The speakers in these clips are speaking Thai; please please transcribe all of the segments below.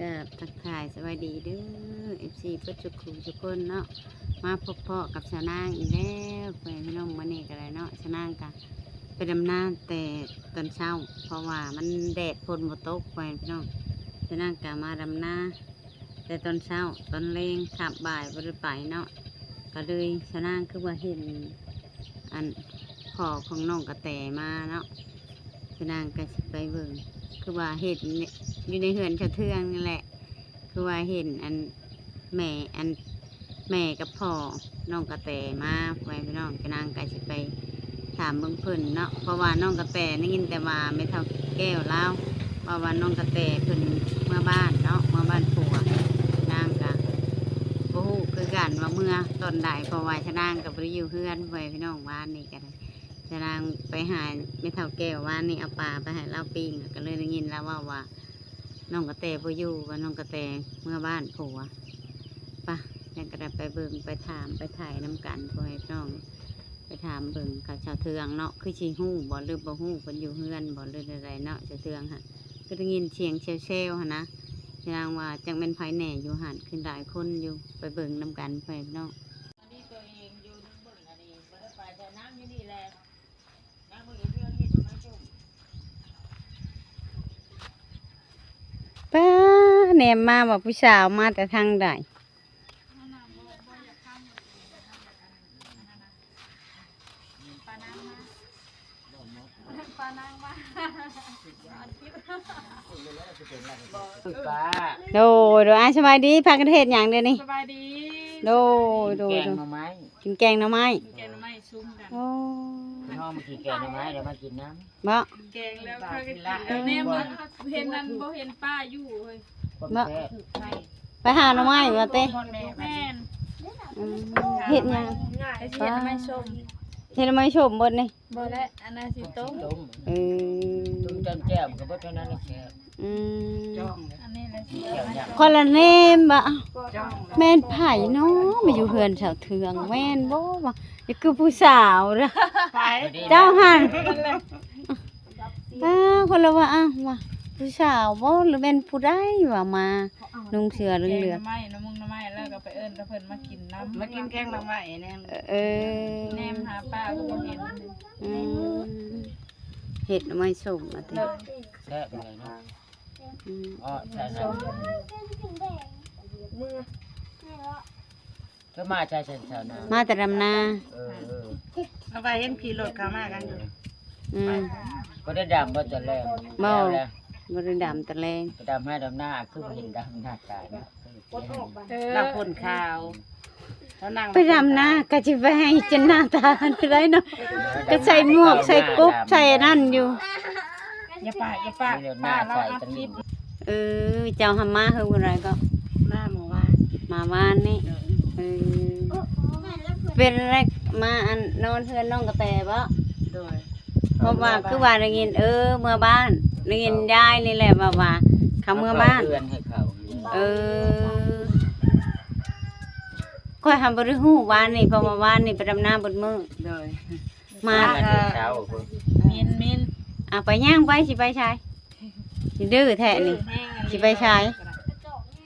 กับทักทายสวัสดีเด้อFCเพื่อจุกทุกคนเนาะมาพบพ่อกับชาวนางอีกแล้วไปพี่น้องมานี่กันเลยเนาะชาวนางกันไปดำน้ำแต่ตอนเช้าเพราะว่ามันแดดฝนบ่ตกไปพี่น้องชาวนางกันมาดำน้ำแต่ตอนเช้าตอนเร่งขับบ่ายบริไปเนาะก็เลยชาวนางคือว่าเห็นอันพ่อของน้องกระแตมาเนาะชาวนางก็สิไปเบิ่งคือว่าเห็นอยู่ในเหือนชะเทืองนี่แหละคือว่าเห็นอันแม่กับพ่อน้องกระแตมาไปพี่น้องกนางก็สิไปถามเบิ่งเพิ่นเนาะเพราะว่าน้องกระแตได้ยินแต่ว่าไม่เท่าแก้วเล่าว่าน้องกระแตเพิ่นเมื่อบ้านเนาะเมื่อบ้านผัวนางก็บ่ฮู้คือกันว่าเมื่อตอนใดเพราะว่าชะนางก็บ่ได้อยู่เฮือนไว้พี่น้องว่านนี่ก็ได้ชะนางไปหาไม่เท่าแก้วว่านนี่เอาปลาไปให้เล่าปิ้งก็เลยได้ยินแล้วว่าน้องกระแตบ่อยู่ว่าน้องกระแตเมื่อบ้านผัวปะยังก็ได้ไปเบิ่งไปถามไปถ่ายน้ำกันพ่อให้น้องไปถามเบิ่งกับชาวเทืองเนาะคือชีฮู้บ่หรือบ่ฮู้เพิ่นอยู่เฮือนบ่หรืออะไรเนาะชาวเทืองฮะคือได้ยินเสียงเชลๆหั่นนะแสดงว่าจังเป็นไผแหน่อยู่หันขึ้นหลายคนอยู่ไปเบิ่งน้ำกันพ่อให้น้องอันนี้ตัวเองอยู่นึกเบิ่งอันนี้บ่ได้ไปแต่น้ำอยู่นี่แหละน้ำบ่อยู่เรื่องนี้ไม่จุ่ม ป้าแหนมมาว่าผู้สาวมาแต่ทางใดป้า โดยสบายดีพากันเฮ็ดหยังเดี๋ยวนี้ สบายดี โดย แกงหน่อไม้ กินแกงหน่อไม้ แกงไม่ชุ่มกัน โอ้ พี่น้องมากินแกงหน่อไม้เดี๋ยวมากินน้ บ่ แกงแล้วเขาก็กินแล้วเนี่ยมันเห็นนั่นบ่เห็นป้าอยู่เฮ้ย ำคนแท้ ไปหาหน่อไม้ว่าเต้ แม่น อืมเฮ็ดหยัง ไอ้ที่เห็นไม่ชม เฮ็ดหน่อไม้ชมเบิดนี่ บ่และอันนั้นสิต้ม ต้ม เออ ต้มจนแจ่มก็บ่เท่านั้นแหละแซ่บ อืม อันนี้แหละสิ แจ่วยักษ์ คนละเนมบ่ จ้อง แม่นไผเนาะมาอยู่เฮือนชาวเทืองแม่นบ่ว่านี่คือผู้สาวเด้อ ไป เจ้าหันคนละว่าว่าผู้สาวบ่หรือเป็นผู้ใดว่ามานุ่งเสื้อเห แกง ลื ห อ น่อง ไม้น้ำมุงหน่อไม้แล้วก็ไปเอิ้นเพิ่นมากินน้ำ มากินแกงหน่อไม้แน่ ๆเออ แนมหาป้าก็บ่เห็น อืมเฮ็ดหน่อไม้ชมว่าติ เลย แซ่บเลยเนาะ อืม อ๋อใช่ก็มาใจฉันชาวนา มาแต่ดำนา เออ เอาไปเห็นขี่รถเข้ามากันอยู่ อืม บ่ได้ดำบ่จะแรง บ่ แล้ว บ่ได้ดำตะแลง ดำให้ดำหน้าคือบ่เห็นดำหน้าตายนะ เราคนข่าวเขานั่ง ไปดำนาก็สิไปให้จนหน้าตาได้เนาะก็ใส่หมวกใส่กุ๊บใส่นั่นอยู่ อย่าป้าป้าเราอัดคลิป เออเจ้าหามาเฮืออะไรก็ มาหมู่ว่า มาบ้านนี่เออเป็นอะไรมาอันนอนเฮือนน้องกระแตบ่ โดย เพราะว่าคือว่าได้ยินเมื่อบ้านได้ยินยายนี่แหละว่าเขาเมื่อบ้าน เดือนให้เขา เออค่อยทำบริหูวานนี่เพราะว่าบ้านนี่ไปดำนาบนมือ โดย มา เช้า มิน ไปย่างไปสิไปชายสิดื้อแท้นี่สิไปชาย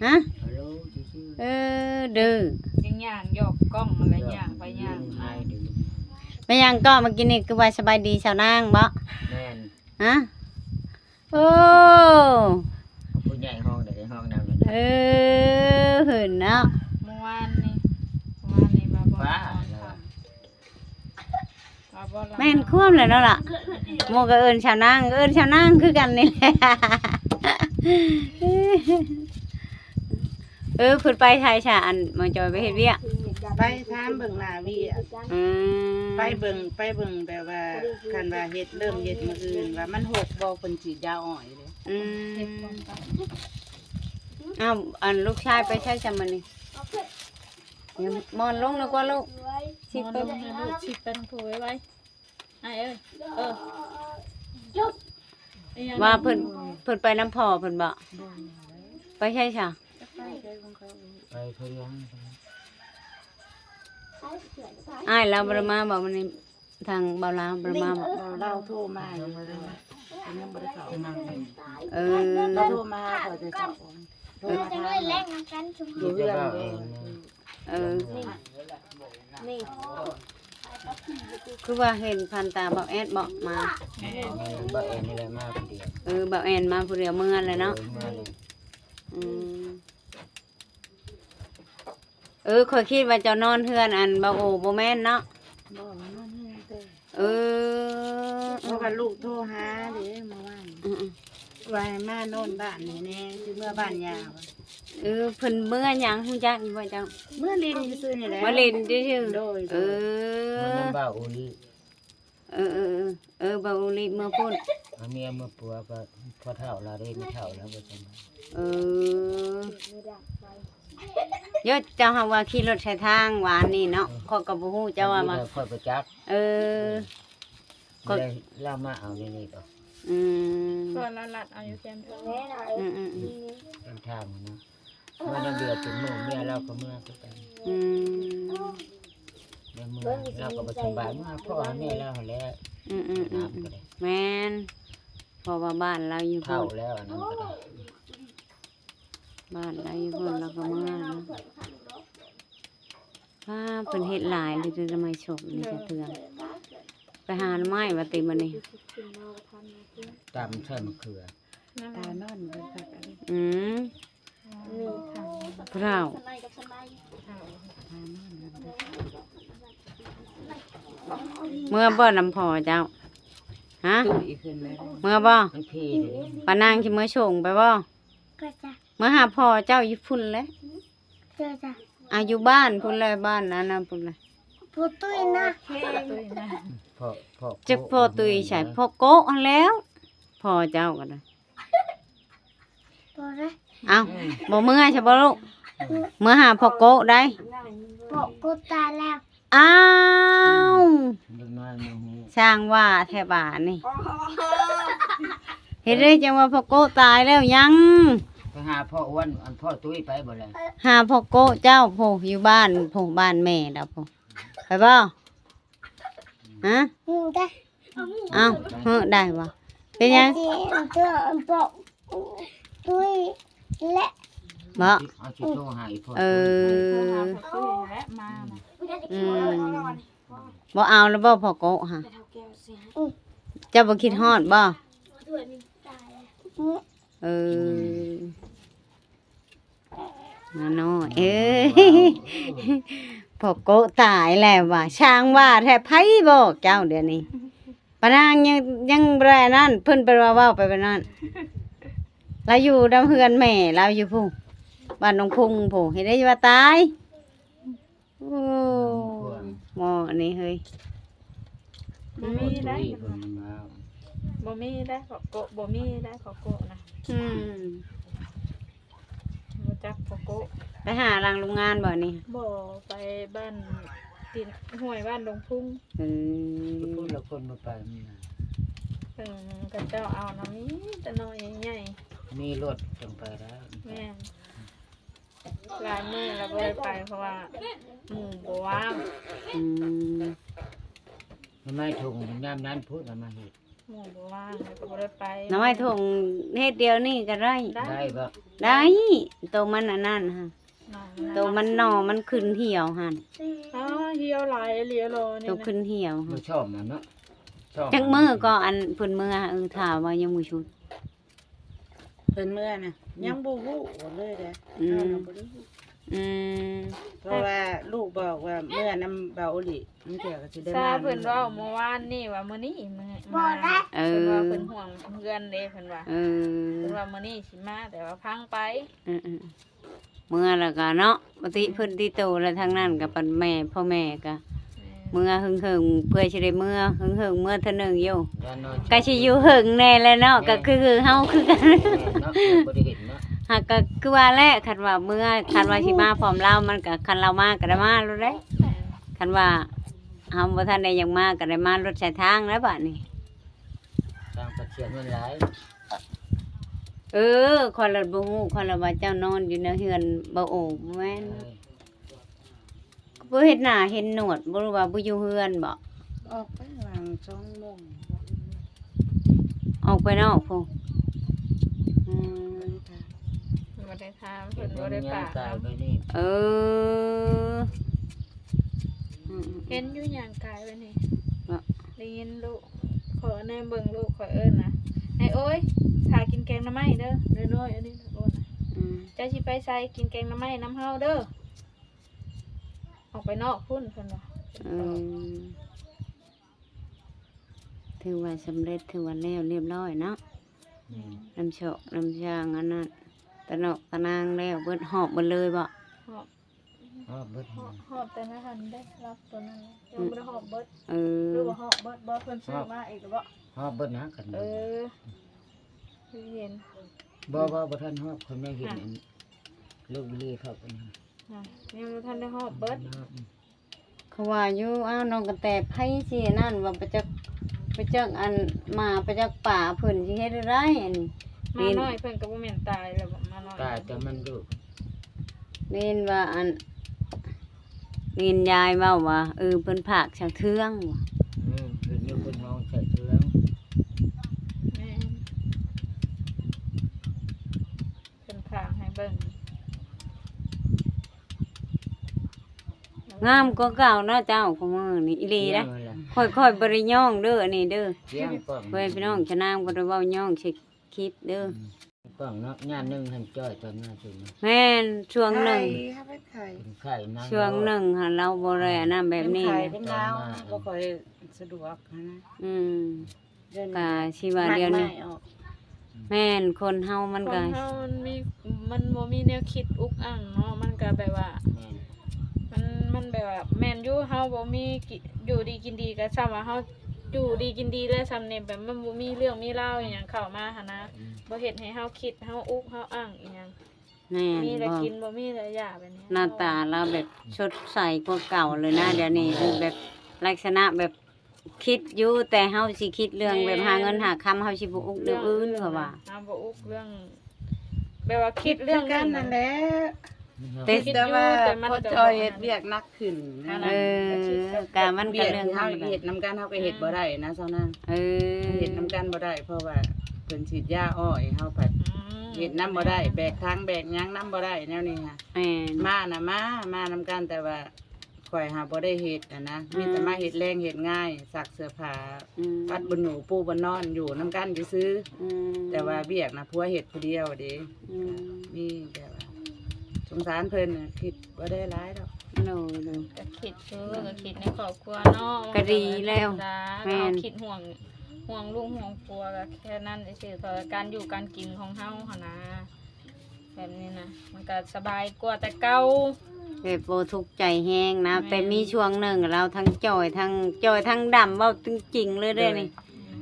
ฮะเออดื้อ ยังย่างหยอกกล้องอะไรย่างไปย่างมา ไปย่างก็มากินนี่คือว่าสบายดีชาวนางบ่ แม่น ฮะโอ้ ผู้ใหญ่ห้องเดี๋ยวห้องน้ำ เออเห็นเนาะ เมื่อวานนี่มาบ่ ว้า แม่นควมเลยเนาะล่ะโมก็เอิญชาวนางก็เอิญชาวนางคือกันนี่แหละพูดไปไทยชาอันมันจอยไปเฮ็ดเวียก ไปถามเบิ่งหน้าวีอะ อืม ไปเบิ่งแบบว่าคันว่าเฮ็ดเริ่มเฮ็ดมื้ออื่นว่ามันหกบ่เพิ่นฉีดยาอ้อยเลย อืมอ้าวอันลูกชายไปใช้จำมันนี่ยังมอนลงแล้วก็ลูกสิ ชิ ไป เป็นลูกชิเป็นผู้ไว้ไอ้เอ้ยว่าเพิ่นไปน้ำพ่อเพิ่นบ่ไปใช่จ้ะ ไปเพื่อน อ้ายเราบ่ได้มาบอกมันนี่ทางเบาลาวบ่ได้มาบอก เราโทรมาอยู่ว่ายังบ่ได้เข้า เออ เราโทรมาเขาจะจับ รมาถามอยู่เรือนเด้ เออคือว่าเห็นพันตาเบาแอดบอกมา บ่เอ็นนี่แหละมาคนเดียว เบาแอนมาผู้เดียวเมื่อเลยเนาะ มาเลย อืมข่อยคิดว่าเจ้านอนเฮือนอันบ่โอ้บ่แม่นเนาะ บ่มันนอนเฮือนแต่ เออ เพราะว่าลูกโทรหาเด้เมื่อวาน อืม ว่าให้มาโน่นบ้านนี่แน่คือเมื่อบ้านยาวอะ เพิ่นเมื่อหยังฮู้จักอยู่บ่เจ้า เมื่อลินซื่อๆนี่แหละ มาเล่นซื่อ โดย ๆเอ มัน อ น้ำบ่าวอุลี บ่อุลิเมื่อพูด เอาเมียมาปัวก็พอเท่าเราได้ไม่เท่าแล้วบ่จัง เออเยอะเจ้าหาว่าขี่รถใช้ทางหวานนี่เนาะข้อยก็บ่ฮู้เจ้าว่ามา ค่อยประจักษ์ เออ ได้ล่ามาเอานี่ก็ อืม ส่วนละลัดเอาอยู่แคมป์ อืม เป็นทางนะเมื่อเราเดือดถึงมื้อเมียเราก็เมื่อก็กัน อืม เมื่อเราก็บ่สบายมาพ่อแม่เราแล้ว อืม น้ำก็ได้ แม่นเพราะว่าบ้านเราอยู่ เท่า พุ่น แล้วอันนั้นก็ได้ บ้านเราอยู่พุ่นเราก็เมื่อเนาะว่าเพิ่นเฮ็ดหลายเลยจะทำไมชมนี่จะเทืองไปหาหน่อไม้ว่าติมื้อนี้ ตำใส่มะเขือ ตานอนเบิ่งคักอันนี้ อืมพร้าว ตานอนเบิ่งคัก เมื่อบ่นำพอเจ้าฮะ ตุ้ยขึ้นเลย เมื่อบ่ มันพี่ดิ ปานางสิเมื่อส่งไปบ่เมื่อหาพ่อเจ้าอยู่พุ่นแหล้วอยู่บ้านพุ่นเลยบ้านนั้นน่ะพุ่นเลย ตุ้ยนะ พ่อ จะพ่อตุยใช่พ่อโกะอันแล้วพ่อเจ้าก็ได้เอาบ่เมื่อใช่บ่ลูกเมื่อหาพ่อโกะได้อ้าว เด็กน้อยมันหู สร้างว่าแถวบ้านนี่เฮ็ดได้จังว่าพ่อโกะตายแล้วยัง ไปหาพ่ออ้วนอันพ่อตุ้ยไปบ่แล้ว หาพ่อโกะเจ้าโผอยู่บ้านโผบ้านแม่ดอกโผไปบ่ฮะเอ้าได้บ่เป็นยังบ่ เอาสิโทรหาอีพ่อ เอ โทร อ หาพ่อตุ้ยและมา อืมบ่เอาแล้วบ่พ่อโกะฮะเจ้าบ่คิดฮอดบ่เออน้อยเอ้ยพ่อโกะตายแล้วว่ะช่างว่าแท้ไผบอกเจ้าเดี๋ยวนี้ปานางยังบ่ได้นั่นเพิ่นไปว่าเว้าไปแบบนั้นเราอยู่ดำเฮือนแม่เราอยู่พุ่นบ้านหนองพุงพุ่นเฮ็ดได้ว่าตายโอ้หมอนี่เฮ้ย บ่มีได้ เพิ่นมา บ่มีได้ขอโกะบ่มีได้ขอโกะนะ อืม บ่จักขอโกะ ไปหารังโรงงานบ่นี่ บ่ไปบ้านตีนห้วยบ้านดงพุ่ง เอ พู อ ดแล้วคนมาไปนี่นะ เพิ่นก็เจ้าเอาน้ำนี้แต่น้อยใหญ่ มีรถจังไปได้ ๆแม่นหลายมื้อแล้วบ่ได้ไปเพราะว่าหมู่บ่ว่าง อืม ไม่ถุงยามนั้นพูดเอามาเฮ็ด หมู่บ่ว่างแล้วก็บ่ได้ไป น้อยถุงเฮ็ดเดียวนี่ก็ได้ ได้บ่ ได้ตัวมันอันนั้นฮะ น้อง ตัวมันหน่อมันขึ้นเหี่ยวหั่น อ๋อเหี่ยวหลายเหลียโลนี่ ตัว นะ ขึ้นเหี่ยว บ่ หั่น ชอบมันเนาะชอบ จักมื้อก็อันเพิ่นมื้อถามว่ายังบ่ชุด เพิ่นเมื่อน่ะยังบ่ฮู้เลยเด้อ อื เอา ม น่ะบ่ได้ฮู้ อืม เพราะว่าลูกบอกว่าเมื่อน้ำเบาหลีมันเกี่ยวกับสิได้ ทรา มา บเพิ่นเว้าเมื่อวานนี่ว่ามื้อนี้มื้อมา เอ เพิ่น อ ว่าเพิ่นห่วงเพื่อนเด้เพิ่นว่า เออ เพิ่นว่ามื้อนี้สิมาแต่ว่าพังไป มื้อแล้วก็เนาะปกติเพิ่นที่โตแล้วทางนั้นก็ปันแม่พ่อแม่ก็มื้อหึงๆเพื่อสิได้มื้อหึงๆมื้อเท่านึงอยู่ ด้านนอก ก็สิอยู่หึงแน่แหล้วเนาะก็คือเฮาคือกัน เนาะบ่ได้เห็นเนาะ หากก็คือว่าแหละคันว่าเมื่อคันว่าสิมาพร้อมเรามันก็คันเรามาก็ได้มารู้ได้คันว่าเฮาบ่ทันได้หยังมาก็ได้มารถใช้ทางแล้วบัดนี้ ทางประเทศมันหลาย คนละบ่ฮู้คนละว่าเจ้านอนอยู่ในเฮือนบ่โอ้บ่แม่นบ่เฮ็ดหน้าเห็นหนวดบ่รู้ว่าบ่อยู่เฮือนบ่ ออกไปวาง2 โมง ออกไปนอกพุ่นอืม บ่ได้ถ ถามเพิ่นบ่ได้ปาก ตาย เนาะ ไปนี่ เออเห็นอยู่หยังกายไว้นี่ เนาะ ได้ยินลูกขอแนมเบิ่งลูกขอเอิ้นนะไอ้โอ้ยถ้ากินแกงหน่อไม้เด้อน้อยๆอันนี้โอ้นะ เจ้าสิไปใส่กินแกงหน่อไม้น้ำเฮาเด้อออกไปนอกพุ่นเพิ่นว่า ถือว่าสำเร็จถือว่าแล้วเรียบร้อยเนาะน้ำโชกน้ำช่างอันนั้นตะนอกตะนางแล้วเบิดหอบเบิดเลยบ่ หอบ เบิด หอบแต่ละหันได้รับตัวนั้นยังบ่ได้หอบเบิด เอ หรือ อ ว่าหอบเบิดบ่เพิ่นซื้อมาอีกหรือบ่ เบิดนะกัน คือเห็น บ่ทันฮอบคนไม่เห็นลูกลีเขาเป็น ยังบ่ทันได้หอบเบิด เขาว่าอยู่อ้าวน้องกระแตไผสินั่นว่าไปจักอันมาไปจักป่าเพิ่นสิเฮ็ดได้อันนี้ มาน้อยเพิ่นก็บ่แม่นตายแล้วบ่มาน้อย ตายแต่มันดู เรียนว่าอันเรียนยายเว้าว่าเพิ่นผากชาวเทืองว่ะ คือมีคนห้องใส่เชื้อ แม่นเพิ่นพางให้เบิ่ง งามกว่าเก่าเนาะเจ้าของมื้อนี้อีหลีนะค่อยๆบ่ได้ย่องเด้ออันนี้เด้อ เสียงป้อง เว้ยพี่น้องชะนางบ่ได้เว้าย่องใส่คลิปเด้อ ป้องเนาะงานนึงหันจ้อยตอนหน้าจุน แม่นช่วงหนึ่ง ถ้าไปไข่ ไข่นั่ง ช่วงหนึ่งค่ะเราบ่ได้อันนั้นแบบนี้ ไข่ นะ เป็นดาวบ่ค่อยสะดวกนะ อืม เดิน ก็สิว่าเดียวนี้ ออก แม่นคนเฮามัน ค ก็ นเฮามันบ่มีแนวคิดอุกอั่งเนาะมันก็แบบว่ามันแบบว่าแม่นอยู่เฮาบ่มีอยู่ดีกินดีก็ซ้ำว่าเฮาอยู่ดีกินดีแล้วซ้ำเนี่ยแบบมันบ่มีเรื่องมีราวอหยังเข้ามาหั่นนะบ่เฮ็ดให้เฮาคิดเฮาอุกเฮาอ้างอีหยัง แม่น มีแต่ บ่ กินบ่มีแต่ยาแบบนี้ หน้าตาเราแบบสดใสกว่าเก่าเลยนะเดี๋ยวนี้แบบลักษณะแบบคิดอยู่แต่เฮาสิคิดเรื่องแบบหาเงินหาคำเฮาสิบ่อุกเรื่องอื่นก็ว่า เฮาบ่อุกเรื่องแบบว่าคิดเรื่อง กันนั่นแหละ แต่ แต่ว่าพอจอยเฮ็ดเวียกหนักขึ้นนะ กะมันก็ เวียก เรื่อง เฮาเฮ็ดนํกันเฮาก็เฮ็ดบ่ได้นะเซานั้น เฮ็ดนํกันบ่ได้เพราะว่าเพิ่นฉีดยาอ้อยเฮาผัดเฮ็ดนํบ่ได้แบกทางแบกหยังนํบ่ได้แนวนี้ค่ะ แม่น มาน่ะมานํกันแต่ว่าข่อยหาบ่ได้เฮ็ดนะมีแต่มาเฮ็ดแรงเฮ็ดง่ายซักเสื้อผ้าปัดบนหนูปูบนนอนอยู่นํกันซื่อๆแต่ว่าเวียกน่ะผัวเฮ็ดผู้เดียวเด้มีแต่ว่าสงสารเพิ่นน่ะคิดบ่ได้หลายดอก โน่โน่ ก็คิดก็คิดในครอบครัวเนาะ ก็ดีแล้วแม่ แม่ น คิดห่วงลูกห่วงครัวก็แค่นั้นซื่อๆต่อการอยู่การกินของเฮาหั่นนะแบบนี้นะมันก็สบายกว่าแต่เก่า แบบโบทุกข์ใจแห้งนะแต่มีช่วงหนึ่งเราทั้งจอยทั้งดำเว้าจริงๆเลยเด้อนี่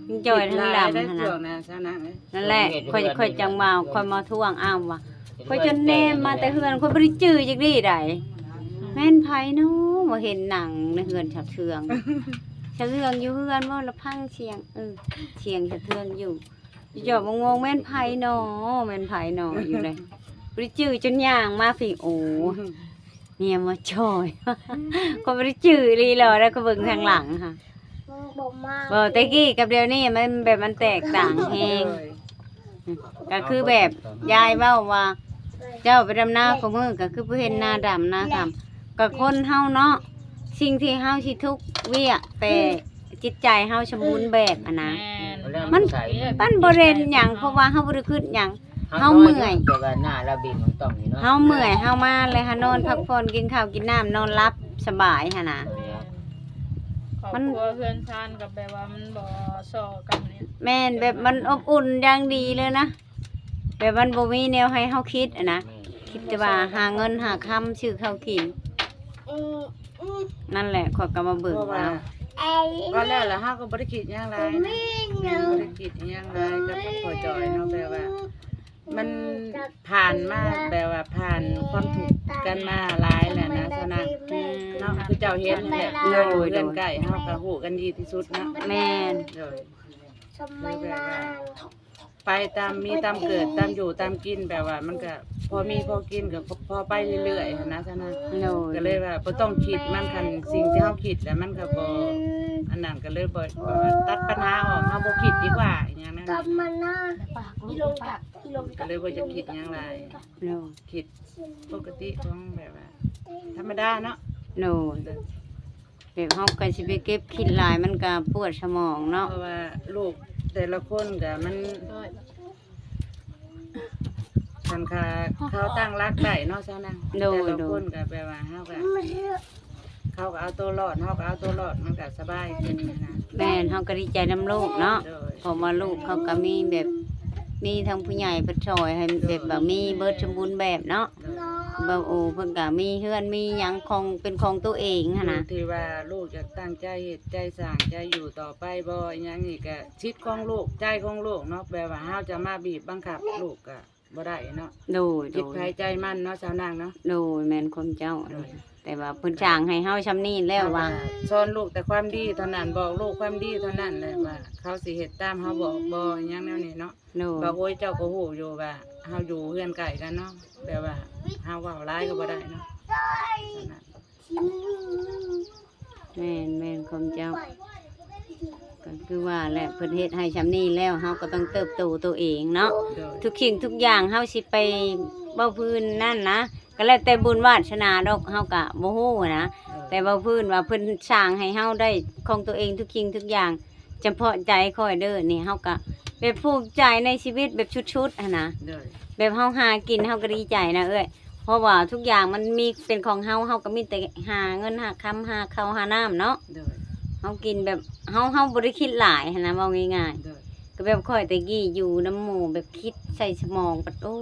ทั้งจอยทั้งดำ ได้ หั่น ช่ว นะ งนะซะนะ นั่นแหละค่อยจังมาค่อยมาทวงอ้าวว่าค่อยจนแนมมาแต่เฮือนค่อยบ่ได้จื้อจักดีใดแม่นไผเนาะบ่เห็นหนังในเฮือนฉับเทืองฉับเทืองอยู่เฮือนบ่ละพังเสียงเสียงฉับเทืองอยู่จอบงงแม่นไผเนาะแม่นไผเนาะอยู่เลยบ่ได้จื้อจนย่างมาฟิโอเนี่ยมาช่อยก็บ่ได้จื้อลีหรอแล้วก็เบิ่งทางหลังค่ะบ่แต่กี้กับเดี๋ยวนี้มันแบบมันแตกต่างแฮง ก็คือแบบยายเว้าว่า เจ้าไปดำนาของมือก็คือบ่เห็นนาดำนาทำก็คนเฮาเนาะสิ่งที่เฮาสิทุกข์เวียกแต่จิตใจเฮาสมบูรณ์แบบอะนะ มันบ่เล่นหยังเพราะว่าเฮาบ่ได้คิดหยัง เฮาเมื่อย แต่ว่าหน้าเราบินของต้องนี่เนาะ เฮาเมื่อยเฮามาเลยหานอนพักผ่อนกินข้าวกินน้ำนอนหลับสบายหั่นน่ะ ครอบครัวเพื่อนชานกับแบบว่ามันบ่ซ้อกันเนี่ย แม่นแบบมันอบอุ่นอย่างดีเลยนะแบบมันบ่มีแนวให้เฮาคิดอะนะคิดแต่ว่าหาเงินหาคำชื่อข้าวกินนั่นแหละขอยก็มาเบิ่ง เพราะว่า เอา ก็แล้วล่ะเฮาก็บ่ได้คิดหยังหลายนะบ่ได้คิดหยังหลายกับพ่อจอยเนาะแบบว่า มันผ่านมาแบบว่าผ่านความทุกข์กันมาหลายแล้วนะซะนะเนาะคือเจ้าเห็นแหละเพื่อนใกล้เฮาก็ฮู้กันดีที่สุดเนาะ แม่น โดยไปตามมีตามเกิดตามอยู่ตามกินแบบว่า มันก็พอมีพอกินก็พอไปเรื่อยๆหั้นนะซะนะ โน่ ก็เลยว่าบ่ต้องคิดมันคันสิ่งที่เฮาคิดแล้วมันก็บ่ อันนั้นก็เลยบ่ตัดปัญหาออกเฮาบ่คิดดีกว่าอหย่างนั้น อีลงกับอีลง ก็เลยบ่จะคิดหยังหลาย โดย คิดปกติของแบบว่าธรรมดาเนาะ โดยแบบเฮาก็สิไปเก็บคิดหลายมันก็ปวดสมองเนาะ เพราะว่าลูกแต่ละคนก็มันคันคาเขาตั้งรักได้เนาะซะนะแต่ละคนก็แปลว่าเฮาก็เขาก็เอาตัวรอดเฮาก็เอาตัวรอดมันก็สบายขึ้นนะ แม่นเฮาก็ดีใจนำลูกเนาะ โดย เพราะว่าลูกเขาก็มีแบบมีทั้งผู้ใหญ่เพิ่นช่วยให้แบบว่ามีเบิดสมบูรณ์แบบเนาะ โดย บ่โอ้เพิ่นก็มีเฮือนมีหยังของเป็นของตัวเองหั่นน่ะ ที่ว่าลูกจะตั้งใจเฮ็ดใจสร้างใจอยู่ต่อไปบ่อหยังนี่ก็ชิดของลูกใจของลูกเนาะแปลว่าเฮาจะมาบีบบังคับลูกก็บ่ได้เนาะ โดย จิตภายใจมันเนาะสาวนางเนาะ โดยแม่นความเจ้า แต่ว่าเพิ่นจ้างให้เฮาชำนี้แล้วว่า สอนลูกแต่ความดีเท่านั้นบอกลูกความดีเท่านั้นเลยว่าเขาสิเฮ็ดตามเฮาบอกบ่อหยังแนวนี้เนาะ โดย บอกโอ้ยเจ้าก็ฮู้อยู่ว่าเฮาอยู่เฮือนไกลกันเนาะแบบว่าเฮาเว้าร้ายก็บ่ได้เนาะนั่น แม่นความเจ้า ก็คือว่าแหละเพิ่นเฮ็ดให้ชำนี้แล้วเฮาก็ต้องเติบโตตัวเองเนาะ โดย ทุกสิ่งทุกอย่างเฮาสิไปเว้าพื้นนั่นนะก็แล้วแต่บุญวาสนาดอกเฮาก็บ่ฮู้นะแต่เว้าพื้นว่าเพิ่นสร้างให้เฮาได้ของตัวเองทุกสิ่งทุกอย่างเฉพาะใจค่อยเด้อนี่เฮาก็แบบภูมิใจในชีวิตแบบชุดๆหั่นนะ โดย แบบเฮาหากินเฮาก็ดีใจนะเอ้ยเพราะว่าทุกอย่างมันมีเป็นของเฮาเฮาก็มีแต่หาเงินหาคำหาข้าวหาน้ำเนาะ โดย เฮากินแบบเฮาบ่ได้คิดหลายหั้นนะเว้าง่าย โดย ๆก็แบบค่อยแต่กี้อยู่น้ำหมู่แบบคิดใส่สมองปัดโอ้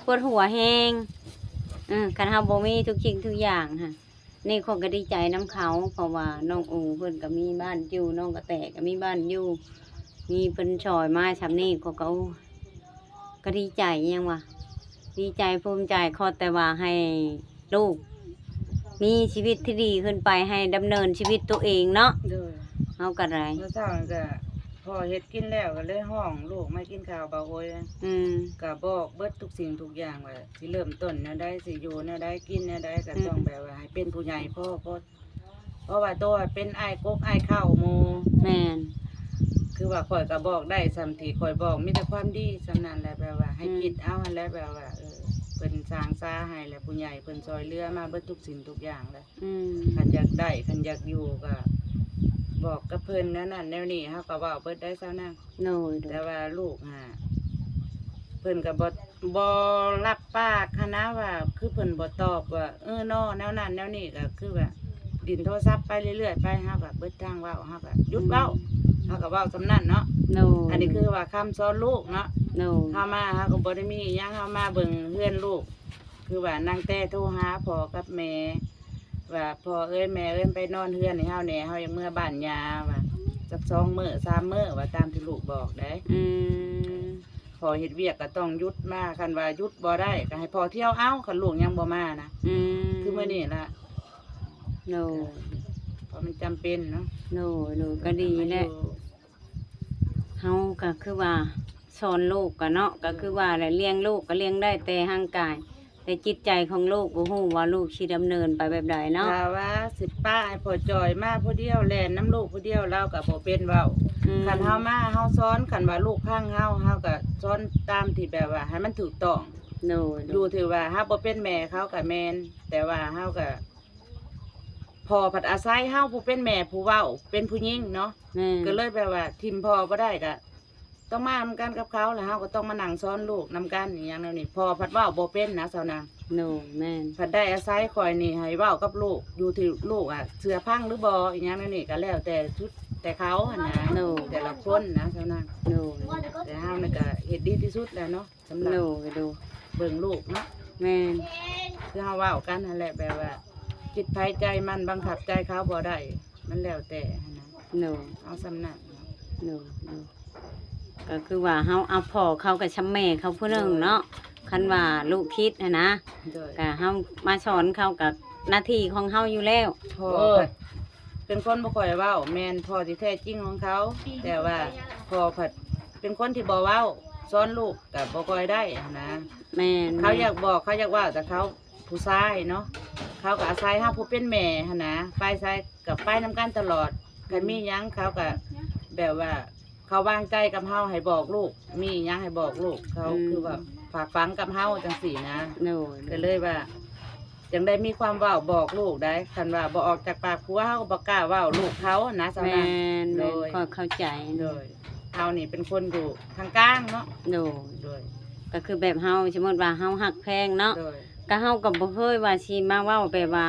ปวดหัวแฮงคันเฮาบ่มีทุกสิ่งทุกอย่างค่ะนี่คนก็ดีใจน้ำเขาเพราะว่าน้องอูเพิ่นก็มีบ้านอยู่น้องกระแตก็มีบ้านอยู่มีเพิ่นช่วยมาซำนี้ก็ก็ดีใจยังวะดีใจภูมิใจขอแต่ว่าให้ลูก มีชีวิตที่ดีขึ้นไปให้ดำเนินชีวิตตัวเองเนาะ โดย เฮาก็ได้ เมื่อเช้านี่ก็พอเฮ็ดกินแล้วก็เลยห้องลูกไม่กินข้าวบ่โอย อืม ก็บอกเบิดทุกสิ่งทุกอย่างว่าสิเริ่มต้นแนวใดสิอยู่แนวใดกินแนวใดก็ต้องแบบว่าให้เป็นผู้ใหญ่พ่อเพราะว่าตัวเป็นอ้ายกกอ้ายข้าวหมู่ แม่น คือว่าข่อยก็บอกได้สำที่ข่อยบอกมีแต่ความดีสำนั้นแหละแบบว่า ให้คิดเอาหั่นแหละแบบว่าเพิ่นสร้างซาให้แหละผู้ใหญ่เพิ่นซอยเรือมาเบิดทุกสิ่งทุกอย่างแหละ อืม คันอยากได้คันอยากอยู่ก็บอกกับเพิ่นแนวนั้นแนวนี้เฮาก็เว้าเบิดได้ซะนะ โดย แต่ว่าลูกเพิ่นก็บ่รับปากหั้นนะว่าคือเพิ่นบ่ตอบว่าน้อแนวนั้นแนวนี้ก็คือว่าดินโทรศัพท์ไปเรื่อยๆไปเฮาก็เบิดทางเว้าเฮาก็หยุดเว้าเฮาก็เว้าสำนั้นเนาะ โดย อันนี้คือว่าคำสอนลูกเนาะ โดย เฮามาเฮาก็บ่ได้มีอิหยังเฮามาเบิ่งเฮือนลูก คือว่านางแต่โทรหาพ่อกับแม่ว่าพ่อเอ้ยแม่เอ้ยไปนอนเฮือนให้เฮาแหน่เฮายังเมื่อบ้านยาว่าสัก2 มื้อ 3 มื้อว่าตามที่ลูกบอกได้ อืม พอเฮ็ดเวียกก็ต้องหยุดมาคันว่าหยุดบ่ได้ก็ให้พอเที่ยวเอาคันลูกยังบ่มานะ อืม คือมื้อนี้ล่ะ โดย เพราะมันจำเป็นเนาะ โดยก็ดีแหละเฮาก็คือว่าสอนลูกก็เนาะก็คือว่าแหละเลี้ยงลูกก็เลี้ยงได้แต่ร่างกาย แต่จิตใจของลูกบ่ฮู้ว่าลูกสิดำเนินไปแบบใดเนาะ ถ้าว่าสิป้าให้พ่อจอยมาผู้เดียวแล่นน้ำลูกผู้เดียวเราก็บ่เป็นเว้า อืม คันเฮามาเฮาสอนคันว่าลูกพังเฮาก็สอนตามที่แบบว่าให้มันถูกต้อง โดย ดูถือว่าเฮาบ่เป็นแม่เขาก็แม่นแต่ว่าเฮาก็พ่อผัดอาศัยเฮาผู้เป็นแม่ผู้เว้าเป็นผู้หญิงเนาะ แม่ ก็เลยแบบว่าทิมพ่อบ่ได้ก็ต้องมานำกันกับเขาแล้วเฮาก็ต้องมานั่งสอนลูกนำกันอหย่างนั้นนี่พ่อผัดเว้าบ่เป็นนะสาวนาง โดยแม่น ผัดได้อาศัยคอยนี่ให้เว้ากับลูกอยู่ที่ลูกเสือพังหรือบ่อหย่างนั้นนี่ก็แล้วแต่ชุดแต่เขาหั่นนะแต่ละคนนะสาวนาง โดย แต่เฮานี่ก็เฮ็ดดีที่สุดแล้วเนาะสำหรับ โดย เบิ่งลูกเนาะ แม่น คือเฮาเว้ากันนั่นแหละแบบว่า จิตภายใจมันบังคับใจเขาบ่ได้มันแล้วแต่หั่นนะ โดย เอาสำนัก โดยก็คือว่าเฮาเอาพ่อเขากับช้ำแม่เขาผู้หนึงเนาะคันว่าลูกคิดนะ โดย ก็เฮามาสอนเขากับหน้าที่ของเฮาอยู่แล้ว พ่อก็เป็นคนบ่ค่อยเว้าแม่นพ่อที่แท้จริงของเขา แต่ว่าพ่อผัดเป็นคนที่บ่เว้าสอนลูกก็บ่ค่อยได้นะ แม่น เขาอยากบอกเขาอยากเว่าแต่เขาผู้ชายเนาะเขาก็อาศัยเฮาผู้เป็นแม่หั่นนะไปไสกับไปนํกันตลอด คันมีหยังเขาก็แบบว่า เขาวางใจกับเฮาให้บอกลูก มีหยังให้บอกลูกเขาคือว่าฝากฝังกับเฮาจังซี่นะ โดย ก็เลยว่าจังได้มีความเว้าบอกลูกได้คันว่าบ่ออกจากปากผัวเฮาก็บ่กล้าเว้าลูกเขานะสาว แม่ นาง น โด แม่น ย ก็เข้าใจ โดยเฮานี่เป็นคนอยู่ทางกลางเนาะ โดย โดย ก็คือแบบเฮาสมมุติว่าเฮาฮักแพงเนาะ โดย ก็เฮาก็บ่เคยว่าสิมาเว้าแบบว่า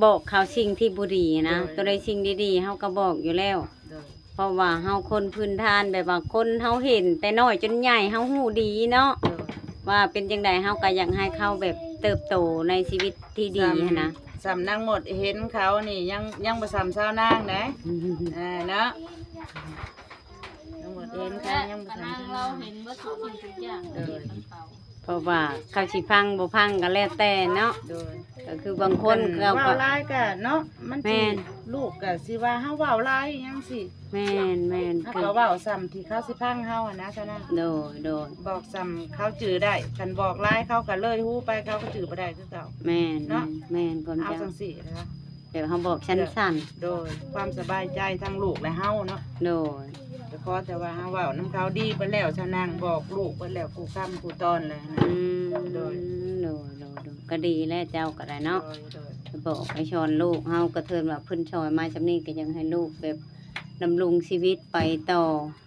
บอกเขาสิ่งที่บ่ดีนะ โดย ตัวใดสิ่งดีๆเฮาก็บอกอยู่แล้ว โดย เพราะว่าเฮาคนพื้นฐานแบบว่าคนเฮาเห็น แต่น้อยจนใหญ่เฮาฮู้ดีเนาะ โดย ว่าเป็นจังไดเฮาก็อยากให้เขาแบบเติบโตในชีวิตที่ดีหั้นนะ สำนางหมดเห็นเขานี่ยังบ่ซ้ำสาวนางนะเนาะทั้งหมดเห็นเขา และ ยังบ่ กะ ซ้ำ นาง สาว เรา นาง เห็นว่าทุกสิ่งทุกอย่างเห็นทั้งเขา เพราะว่าเขาสิพังบ่พังก็แล้วแต่เนาะ โดย ก็คือบางคนเขา เว้า ก็ หลายก็เนาะมัน แม่ สิ น ลูกก็สิว่าเฮาเว้าหลายยังสิ แม่นแม่น เฮา คือ ก็เว้าซ้ำที่เขาสิพังเฮาอะนะซะนะ โดยโดย บอกซ้ำเขาจื้อได้คันบอกหลายเขาก็เลยฮู้ไปเขาก็จื้อบ่ได้คือเก่า แม่น เนาะ แม่นความ เอา เจ้า จังซี่นะคะ เดี๋ยวเขาบอกสั้น โดยความสบายใจทั้งลูกและเฮาเนาะ ๆโดย ก็ขอแต่ว่าเฮาเว้านํเขาดีไปแล้วซะนางบอกลูกไปแล้วกูค้ำกูตอนแล้วนะ อืม โด โด ย ยโดยโดยก็ดีแล้วเจ้าก็ได้เนาะ โดย ไปบอกให้ชอนลูกเฮาก็เทินว่าเพิ่นชอยมาจำนี้ก็ยังให้ลูกแบบดำรงชีวิตไปต่อ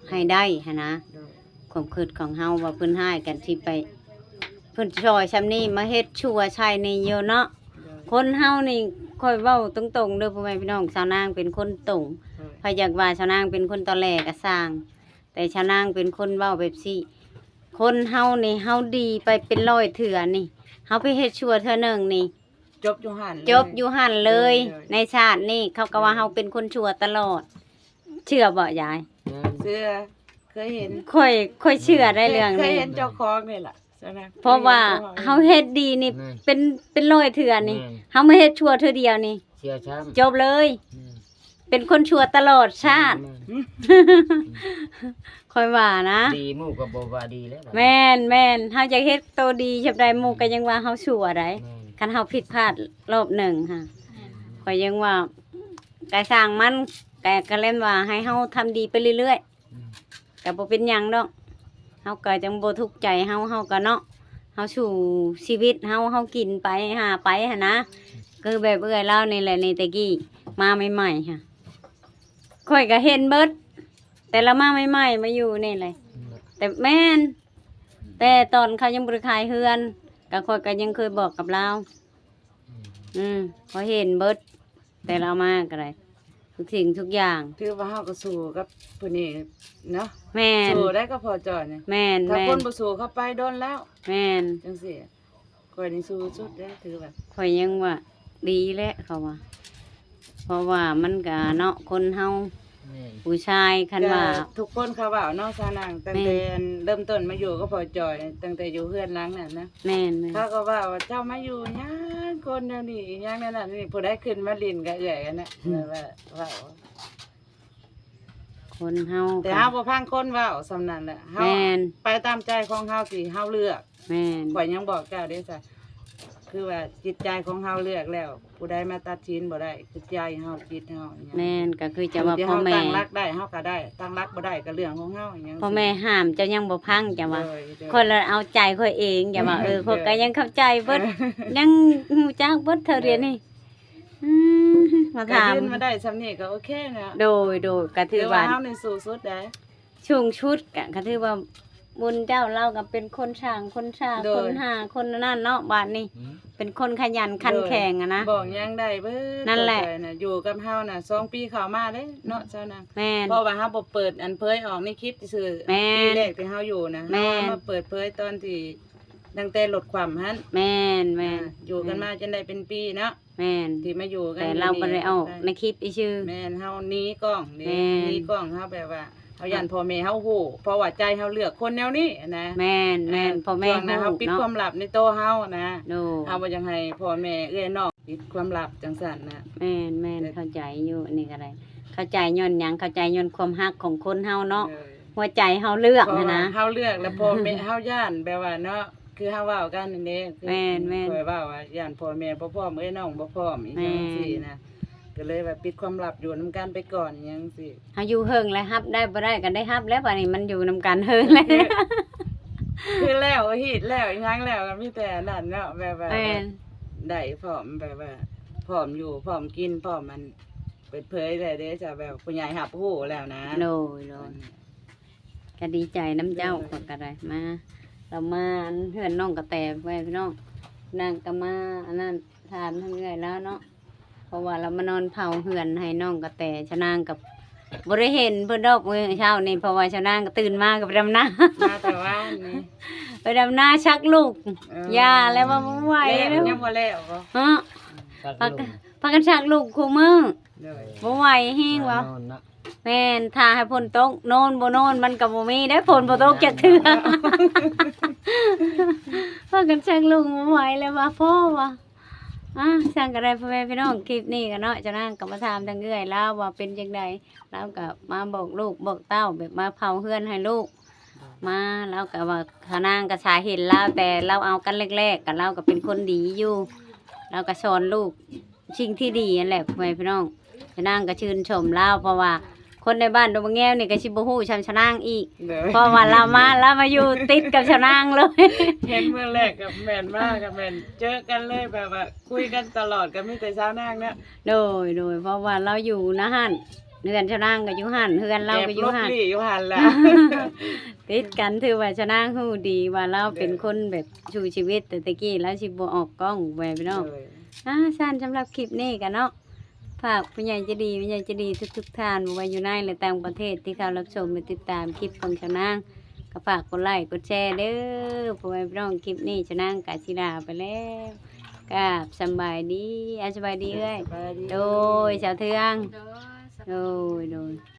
ให้ได้หันนะ โดย ความคิดของเฮาว่าเพิ่นให้กันที่ไป เพิ่นชอยซำนี้มาเฮ็ดชั่วใช่นี่เยอะเนาะ โดย คนเฮานี่ค่อยเว้าตรงๆเด้อพ่อแม่พี่น้องชาวนางเป็นคนตรง โดย พอยากว่าชาวนางเป็นคนตอแหลก็สร้าง แต่ชาวนางเป็นคนเว้าแบบซี่คนเฮานี่เฮาดีไปเป็นร้อยเถื่อนี่เฮาไปเฮ็ดชั่วเทื่อหนึงนี่ จบอยู่หั่น จบอยู่หั่นเลย เลย ในชาตินี่เขาก็ว่าเฮาเป็นคนชั่วตลอด เชื่อบ่ยาย เสื้อเคยเห็น ค่อยเชื่อได้เรื่อง เคย นี้ เห็นเจ้าของนี่ล่ะซะนะ เพราะว่าเฮาเฮ็ดดีนี่เป็นร้อยเถื่อนี่เฮาไม่เฮ็ดชั่วเทื่อเดียวนี่ เสียช้ จบเลย ำ เป็นคนชั่วตลอดชาติ ค่อยว่านะ ดีหมู่ก็บ่ว่าดีแล้วล่ะ แม่นแม่นเฮาจะเฮ็ดโตดีจับได้หมู่ก็ยังว่าเฮาชั่วได้ แม่น คันเฮาผิดพลาดรอบหนึ่งค่ะก็ยังว่าก็สร้างมันก็เล่นว่าให้เฮาทำดีไปเรื่อย อืม ๆก็บ่เป็นหยังดอกเฮาก็จังบ่ทุกข์ใจเฮาก็เนาะเฮาสู่ชีวิตเฮากินไปหาไปหั่นนะคือแบบเอื้อยเล่านี่แหละนี่ตะกี้มาใหม่ๆค่ะค่อยก็เห็นเบิดแต่ละมาใหม่ๆมาอยู่นี่เลย แต่แม่น แต่ตอนเขายังบริขายเฮือนก็ค่อยก็ยังเคยบอกกับเราพอเห็นเบิดแต่เรามาก็ได้ทุกสิ่งทุกอย่าง ถือว่าเฮาก็สู้กับผู้นี้เนาะ แม่น สู้ได้ก็พอจอยนี่ แม่น ถ้า แม่ คน น บ่สู้เข้าไปโดนแล้ว แม่น จังซี่ข่อยนี่สู้สุดเด้อถือว่า ข่อยยังว่าดีแหละเขาว่า เพราะว่ามันก็เนาะคนเฮา แม่น ผู้ชายคันว่า ก็ทุกคนเขาเว้าเนาะซานางตั้งแต่เริ่มต้นมาอยู่ก็พอจอยตั้งแต่อยู่เฮือนหลังนั่นนะ แม่นแม่น เขาก็ว่าเจ้ามาอยู่หยังคนเดียวนี่หยังนั่นน่ะนี่ผู้ใดขึ้นมาลินก็เอื้อยกันนะว่าเว้า คนเฮา แต่ ก็ เฮาบ่พังคนเว้าสำนั้นแหละเฮา แม่น ไปตามใจของเฮาสิเฮาเลือก แม่น ข่อยยังบอกเจ้าเด้อจ้ะคือว่าจิตใจของเฮาเลือกแล้ว ผู้ใดมาตัดสินบ่ได้คือใจเฮาจิตเฮาอย่างเงี้ย แม่นก็คือจะว่า ที่ พ่อ เฮา แม่ ตั้งรักได้เฮาก็ได้ตั้งรักบ่ได้ก็เรื่องของเฮาอย่างเงี้ย พ่อแม่ห้ามเจ้ายังบ่พังจะว่า โดยโดย คนละเอาใจค่อยเองอย่าว่าพวกก็ยังเข้าใจเบิดยังฮู้จักเบิดเธอเรียนนี่อืมมา ก็ ถาม ยืนมาได้ซำนี้ก็โอเคนะ โดยก็ถื ถื อ อ ว่า ว่าเฮานี่สู้สุดได้ ช่วงชุดก็ถือว่าบุญเจ้าเราก็เป็นคนช่างคนชาคนหาคนนั่นเนาะบาดนี้ อืม เป็นคนขยันขันแข็งอะนะ บอกยังได้เบิด นั่นแหละ เข้าใจน่อยู่กับเฮาน่ะ2ปีเข้ามาเด้เนาะเจ้านาง แม่น เพราะว่าเฮาบ่เปิดอันเผยออกในคลิปซื่อ แม่น ปีแรกที่เฮาอยู่นะ แม่ เฮาน มาเปิดเผยตอนที่ตั้งแต่ลดความหัน แม่นแม่น อยู่กันมาจนได้เป็นปีเนาะ แม่น ที่มาอยู่กัน แต่เราบ่ได้เอาในคลิปอีชื่อ แม่นเฮาหนี้กล้องนี่ แม่น หนี้กล้องเฮาแบบว่าเฮายันพ่อแม่เฮาฮู้เพราะว่าใจเฮาเลือกคนแนวนี้นะ แม่นแม่นพ่อแม่ ช่วงนั้น ฮู้ เฮาปิด เนาะ ความลับในโตวเฮานะ โด เฮาบ่อยากให้พ่อแม่เอ้อยน้องปิดความลับจังซั่นนะ แม่นแม่นเข้าใจอยู่นี่ก็ได้เข้าใจย้อนหยังเข้าใจย้อนความฮักของคนเฮาเนาะ เออ หัวใจเฮาเลือก เพราะ นะ ว่า นะ เฮาเลือกแล้วพ่อแม่เฮาย่านแบบว่าเนาะคือเฮาเว้ากันนี่เด้คือ แม่นแม่น ข่อยเว้าว่าย่านพ่อแม่บ่พร้อมเอ้ยน้องบ่พร้อมอีกจังซี่นะ ก็เลยแบบปิดความลับอยู่นํกันไปก่อนหยังสิ เฮาอยู่เฮิงแล้วรับได้บ่ได้ก็ได้รับแล้วบัดนี้มันอยู่นํกันเฮิงแล้ว คือแล้วฮีดแล้วอีหยังแล้วก็มีแต่นั่นเนาะแบบว่า แม่น ได้พร้อมแบบว่าพร้อมอยู่พร้อมกินพร้อมมันเปิดเผยได้เด้จะแบบผู้ใหญ่รับรู้แล้วนะ โดยก็ดีใจน้ำเจ้าก็ได้มาเรามาเฮือนน้องกระแตไว้พี่น้องนั่งก็มาอันนั้นถามทั้งเรื่อยแล้วเนาะเพราะว่าเรามานอนเผาเฮือนให้น้องกระแตชะนางกับบ่ได้เห็นเพิ่นดอกมื้อเช้านี่เพราะว่าชะนางก็ตื่นมากับดำนา มาแต่ว่านี่ ไปดำนาชักลูกยาแล้วว่าบ่ไหว แล้ว แล้ว ยังบ่แล้วบ่ ฮะ ตัดลูก พากันชักลูกคู่มือ เลย บ่ไหวแฮงวะ นอนเนาะ แม่นถ้าให้ฝนตกโน่นบ่โน่นมันก็บ่มีได้ฝนบ่ตกจักเทื่อ พากันชักลูกบ่ไหวแล้วว่าพ่อว่าสั่งก็ได้พ่อแม่พี่น้องคลิปนี้ก็เนาะเจ้านางก็มาถามทางเอื้อยแล้วว่าเป็นจังไดแล้วก็มาบอกลูกบอกเต้าแบบมาเผาเฮือนให้ลูก มาแล้วก็ว่าขานางก็ชาเห็นแล้วแต่เราเอากันแรกๆกับเราก็เป็นคนดีอยู่เราก็สอนลูกสิ่งที่ดีนั่นแหละพ่อแม่พี่น้องชานางก็ชื่นชมเราเพราะว่าคนในบ้านดงบะแง้วนี่ก็สิบ่ฮู้ชำชานางอีก เลย เพราะว่าเรามาอยู่ติดกับชานางเลย เห็นเมื่อแรกกับแม่นมากกับแม่นเจอกันเลยแบบว่าคุยกันตลอดก็มีแต่เช้านางเนี่ย โดยเพราะว่าเราอยู่นะฮั่นเฮือนชานางก็อยู่หั่นเฮือนเราก็อยู่หั่น แบลบหลีอยู่หันแล้ว ติดกันถือว่าชานางฮู้ดีว่าเราเป็นคนแบบชูชีวิตแต่ตะกี้แล้วสิบ่ออกกล้องแหวพี่น้อง เลย สั้นสำหรับคลิปนี้กันเนาะฝากผู้ใหญ่ใจะดีผู้ใหญ่ใจะดีทุกท่านบ่ว่าอยู่ในหรือต่างประเทศที่เขารับชมและติดตามคลิปของชาวนางก็ฝากกดไลค์กดแชร์เด้อผู้ใหญ่พี่น้องคลิปนี้ชาวนางกาศิลาไปแล้วกราบสำบายดีสบายดีเอ้ย สบายดี โดยชาวเทือง โดย โดย